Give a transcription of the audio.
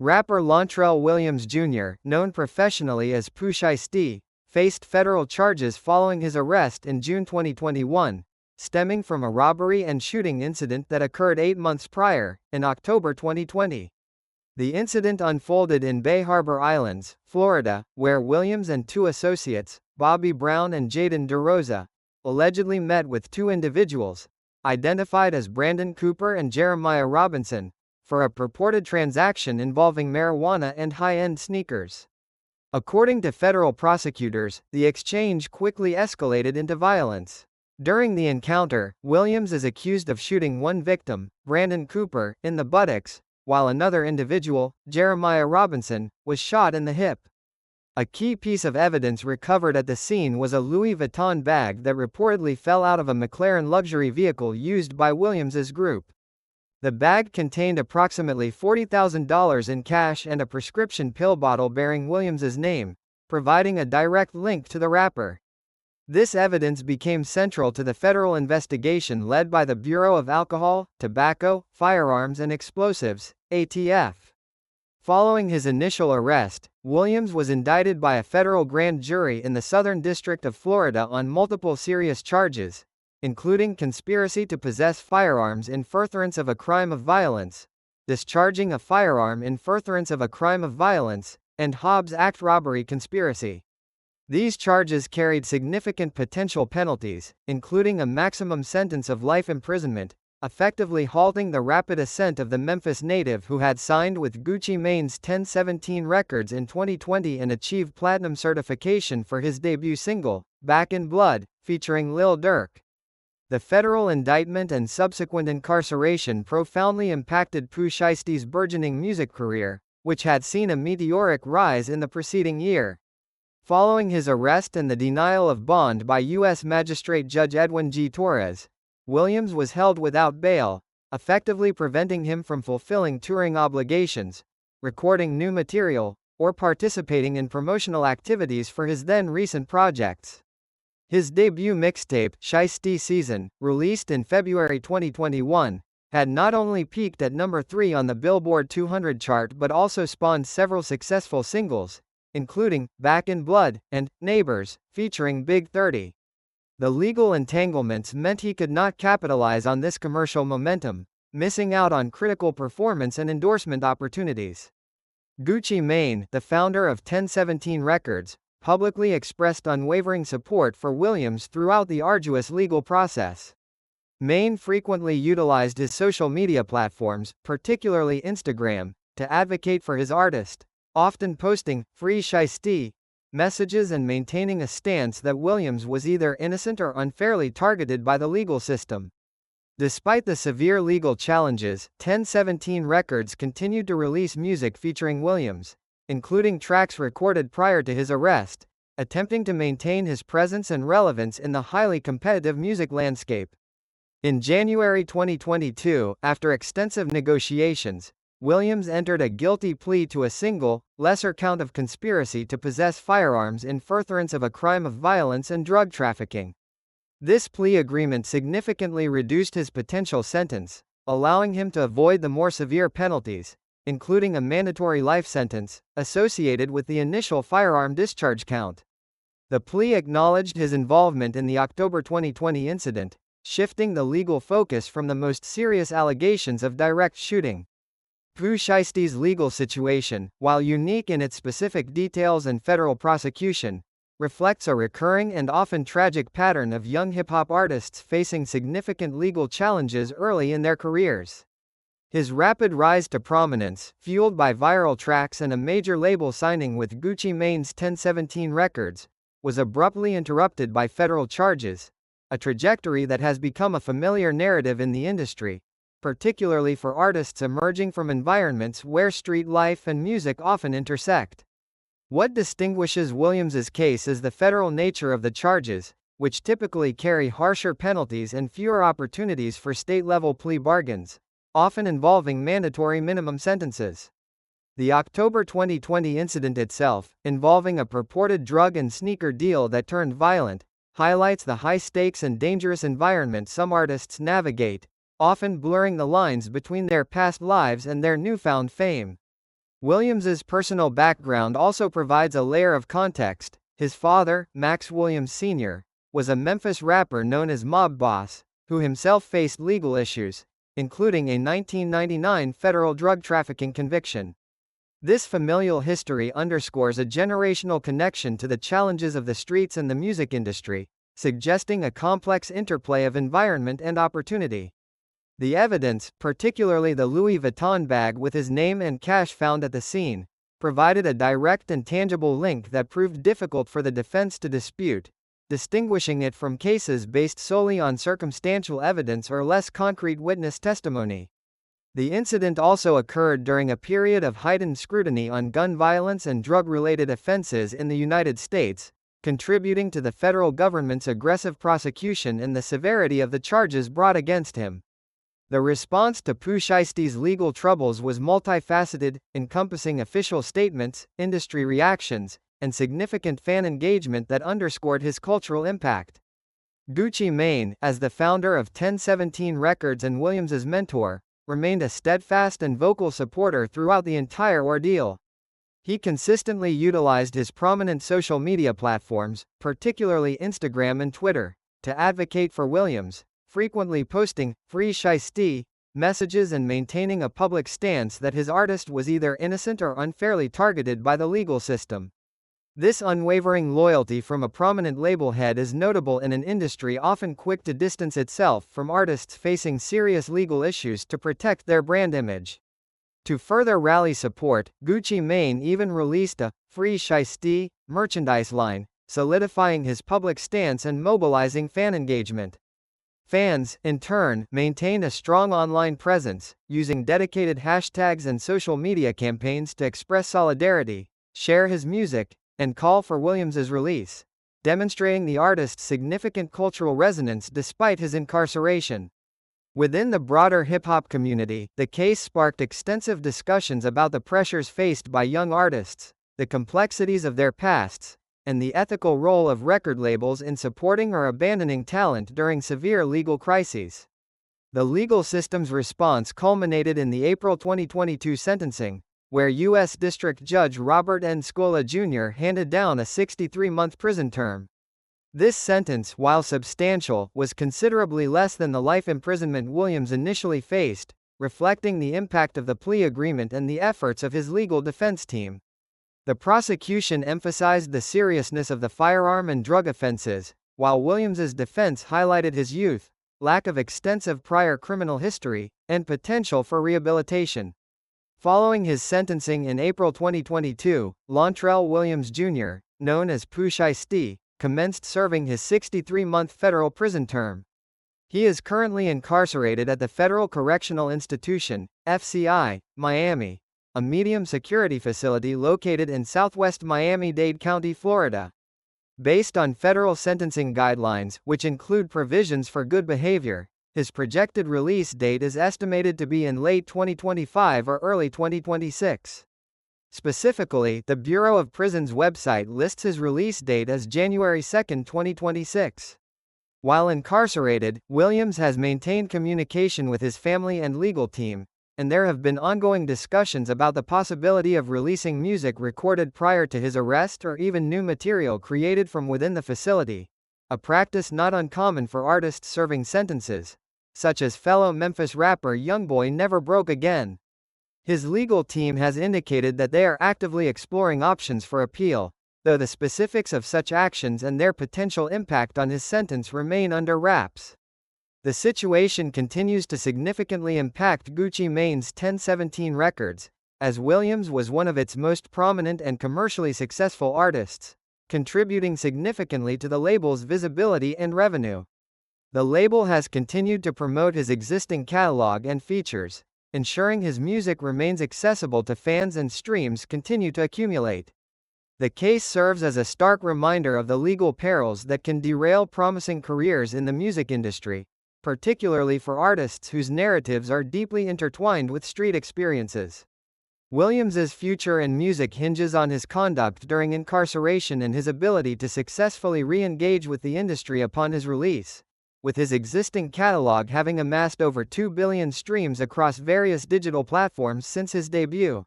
Rapper Lontrell Williams Jr., known professionally as Pooh Shiesty, faced federal charges following his arrest in June 2021, stemming from a robbery and shooting incident that occurred 8 months prior, in October 2020. The incident unfolded in Bay Harbor Islands, Florida, where Williams and two associates, Bobby Brown and Jaden DeRosa, allegedly met with two individuals, identified as Brandon Cooper and Jeremiah Robinson, for a purported transaction involving marijuana and high-end sneakers. According to federal prosecutors, the exchange quickly escalated into violence. During the encounter, Williams is accused of shooting one victim, Brandon Cooper, in the buttocks, while another individual, Jeremiah Robinson, was shot in the hip. A key piece of evidence recovered at the scene was a Louis Vuitton bag that reportedly fell out of a McLaren luxury vehicle used by Williams's group. The bag contained approximately $40,000 in cash and a prescription pill bottle bearing Williams's name, providing a direct link to the rapper. This evidence became central to the federal investigation led by the Bureau of Alcohol, Tobacco, Firearms and Explosives, ATF. Following his initial arrest, Williams was indicted by a federal grand jury in the Southern District of Florida on multiple serious charges, including conspiracy to possess firearms in furtherance of a crime of violence, discharging a firearm in furtherance of a crime of violence, and Hobbs Act robbery conspiracy. These charges carried significant potential penalties, including a maximum sentence of life imprisonment, effectively halting the rapid ascent of the Memphis native who had signed with Gucci Mane's 1017 Records in 2020 and achieved platinum certification for his debut single, Back in Blood, featuring Lil Durk. The federal indictment and subsequent incarceration profoundly impacted Pooh Shiesty's burgeoning music career, which had seen a meteoric rise in the preceding year. Following his arrest and the denial of bond by U.S. Magistrate Judge Edwin G. Torres, Williams was held without bail, effectively preventing him from fulfilling touring obligations, recording new material, or participating in promotional activities for his then-recent projects. His debut mixtape, Shiesty Season, released in February 2021, had not only peaked at number 3 on the Billboard 200 chart but also spawned several successful singles, including Back in Blood and Neighbors, featuring Big 30. The legal entanglements meant he could not capitalize on this commercial momentum, missing out on critical performance and endorsement opportunities. Gucci Mane, the founder of 1017 Records, publicly expressed unwavering support for Williams throughout the arduous legal process. Mane frequently utilized his social media platforms, particularly Instagram, to advocate for his artist, often posting "Free Shiesty" messages and maintaining a stance that Williams was either innocent or unfairly targeted by the legal system. Despite the severe legal challenges, 1017 Records continued to release music featuring Williams, including tracks recorded prior to his arrest, attempting to maintain his presence and relevance in the highly competitive music landscape. In January 2022, after extensive negotiations, Williams entered a guilty plea to a single, lesser count of conspiracy to possess firearms in furtherance of a crime of violence and drug trafficking. This plea agreement significantly reduced his potential sentence, allowing him to avoid the more severe penalties, including a mandatory life sentence, associated with the initial firearm discharge count. The plea acknowledged his involvement in the October 2020 incident, shifting the legal focus from the most serious allegations of direct shooting. Pooh Shiesty's legal situation, while unique in its specific details and federal prosecution, reflects a recurring and often tragic pattern of young hip-hop artists facing significant legal challenges early in their careers. His rapid rise to prominence, fueled by viral tracks and a major label signing with Gucci Mane's 1017 Records, was abruptly interrupted by federal charges, a trajectory that has become a familiar narrative in the industry, particularly for artists emerging from environments where street life and music often intersect. What distinguishes Williams's case is the federal nature of the charges, which typically carry harsher penalties and fewer opportunities for state-level plea bargains, often involving mandatory minimum sentences. The October 2020 incident itself, involving a purported drug and sneaker deal that turned violent, highlights the high-stakes and dangerous environment some artists navigate, often blurring the lines between their past lives and their newfound fame. Williams's personal background also provides a layer of context. His father, Max Williams Sr., was a Memphis rapper known as Mob Boss, who himself faced legal issues, including a 1999 federal drug trafficking conviction. This familial history underscores a generational connection to the challenges of the streets and the music industry, suggesting a complex interplay of environment and opportunity. The evidence, particularly the Louis Vuitton bag with his name and cash found at the scene, provided a direct and tangible link that proved difficult for the defense to dispute, distinguishing it from cases based solely on circumstantial evidence or less concrete witness testimony. The incident also occurred during a period of heightened scrutiny on gun violence and drug-related offenses in the United States, contributing to the federal government's aggressive prosecution and the severity of the charges brought against him. The response to Pooh Shiesty's legal troubles was multifaceted, encompassing official statements, industry reactions, and significant fan engagement that underscored his cultural impact. Gucci Mane, as the founder of 1017 Records and Williams's mentor, remained a steadfast and vocal supporter throughout the entire ordeal. He consistently utilized his prominent social media platforms, particularly Instagram and Twitter, to advocate for Williams, frequently posting "Free Shiesty" messages and maintaining a public stance that his artist was either innocent or unfairly targeted by the legal system. This unwavering loyalty from a prominent label head is notable in an industry often quick to distance itself from artists facing serious legal issues to protect their brand image. To further rally support, Gucci Mane even released a "Free Shiesty" merchandise line, solidifying his public stance and mobilizing fan engagement. Fans, in turn, maintained a strong online presence, using dedicated hashtags and social media campaigns to express solidarity, share his music, and call for Williams's release, demonstrating the artist's significant cultural resonance despite his incarceration. Within the broader hip-hop community, the case sparked extensive discussions about the pressures faced by young artists, the complexities of their pasts, and the ethical role of record labels in supporting or abandoning talent during severe legal crises. The legal system's response culminated in the April 2022 sentencing, where U.S. District Judge Robert N. Scola Jr. handed down a 63-month prison term. This sentence, while substantial, was considerably less than the life imprisonment Williams initially faced, reflecting the impact of the plea agreement and the efforts of his legal defense team. The prosecution emphasized the seriousness of the firearm and drug offenses, while Williams's defense highlighted his youth, lack of extensive prior criminal history, and potential for rehabilitation. Following his sentencing in April 2022, Lontrell Williams Jr., known as Pooh Shiesty, commenced serving his 63-month federal prison term. He is currently incarcerated at the Federal Correctional Institution, FCI, Miami, a medium-security facility located in southwest Miami-Dade County, Florida. Based on federal sentencing guidelines, which include provisions for good behavior, his projected release date is estimated to be in late 2025 or early 2026. Specifically, the Bureau of Prisons website lists his release date as January 2, 2026. While incarcerated, Williams has maintained communication with his family and legal team, and there have been ongoing discussions about the possibility of releasing music recorded prior to his arrest or even new material created from within the facility, a practice not uncommon for artists serving sentences, such as fellow Memphis rapper Youngboy Never Broke Again. His legal team has indicated that they are actively exploring options for appeal, though the specifics of such actions and their potential impact on his sentence remain under wraps. The situation continues to significantly impact Gucci Mane's 1017 Records, as Williams was one of its most prominent and commercially successful artists, contributing significantly to the label's visibility and revenue. The label has continued to promote his existing catalog and features, ensuring his music remains accessible to fans and streams continue to accumulate. The case serves as a stark reminder of the legal perils that can derail promising careers in the music industry, particularly for artists whose narratives are deeply intertwined with street experiences. Williams's future in music hinges on his conduct during incarceration and his ability to successfully re-engage with the industry upon his release, with his existing catalog having amassed over 2 billion streams across various digital platforms since his debut.